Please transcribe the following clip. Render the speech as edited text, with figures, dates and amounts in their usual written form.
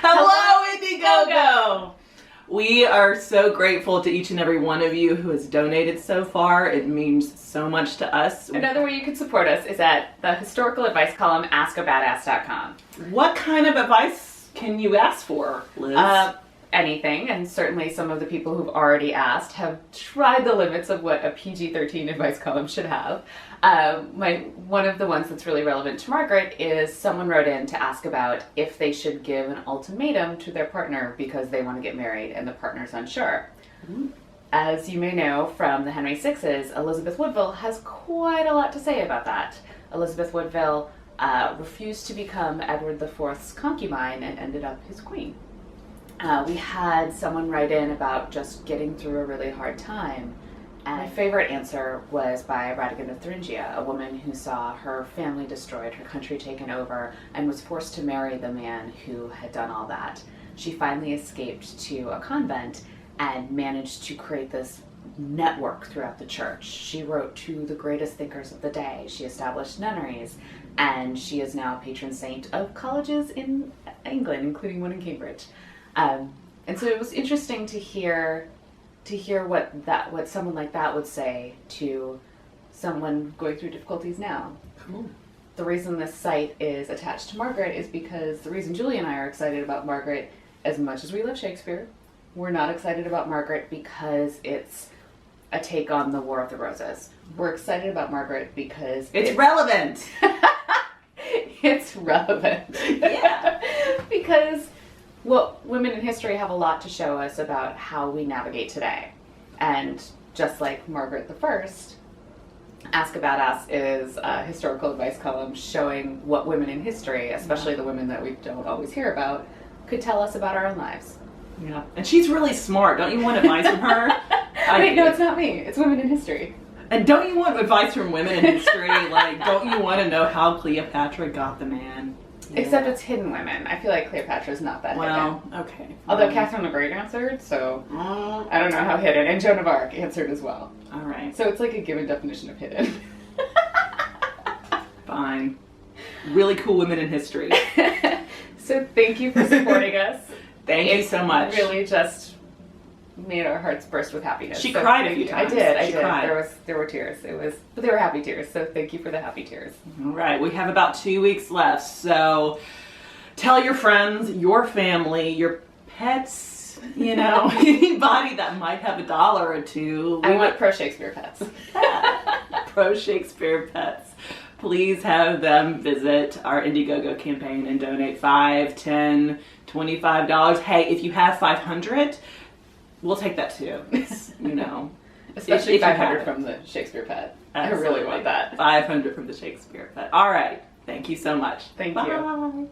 Hello, Indiegogo! We are so grateful to each and every one of you who has donated so far. It means so much to us. Another way you can support us is at the historical advice column, askabadass.com. What kind of advice can you ask for, Liz? Anything, and certainly some of the people who've already asked have tried the limits of what a PG-13 advice column should have. One of the ones that's really relevant to Margaret is someone wrote in to ask about if they should give an ultimatum to their partner because they want to get married and the partner's unsure. Mm-hmm. As you may know from the Henry VI's, Elizabeth Woodville has quite a lot to say about that. Elizabeth Woodville refused to become Edward IV's concubine and ended up his queen. We had someone write in about just getting through a really hard time. And my favorite answer was by Radigan of Thuringia, a woman who saw her family destroyed, her country taken over, and was forced to marry the man who had done all that. She finally escaped to a convent and managed to create this network throughout the church. She wrote to the greatest thinkers of the day. She established nunneries, and she is now a patron saint of colleges in England, including one in Cambridge. And so it was interesting to hear what someone like that would say to someone going through difficulties now. Cool. The reason this site is attached to Margaret is because the reason Julie and I are excited about Margaret, as much as we love Shakespeare, we're not excited about Margaret because it's a take on the War of the Roses. We're excited about Margaret because it's relevant. It's relevant. Yeah. Because well, women in history have a lot to show us about how we navigate today. And just like Margaret I, Ask a Badass is a historical advice column showing what women in history, especially the women that we don't always hear about, could tell us about our own lives. Yeah, and she's really smart. Don't you want advice from her? Wait, no, it's not me. It's women in history. And don't you want advice from women in history? Like, don't you want to know how Cleopatra got the man? Yeah. Except it's hidden women. I feel like Cleopatra's not that hidden. Okay. Although Catherine the Great answered, so I don't know how hidden. And Joan of Arc answered as well. All right. So it's like a given definition of hidden. Fine. Really cool women in history. So thank you for supporting us. Thank you so much. Really just made our hearts burst with happiness. She cried a few times. I did. Cried. There were tears. But they were happy tears. So thank you for the happy tears. All right. We have about 2 weeks left. So tell your friends, your family, your pets, anybody that might have $1 or $2. I want pro Shakespeare pets. Pro Shakespeare pets. Please have them visit our Indiegogo campaign and donate $5, $10, $25. Hey, if you have $500, we'll take that too. Especially if 500 from the Shakespeare pet. Absolutely. I really want that. 500 from the Shakespeare pet. All right. Thank you so much. Thank Bye. you.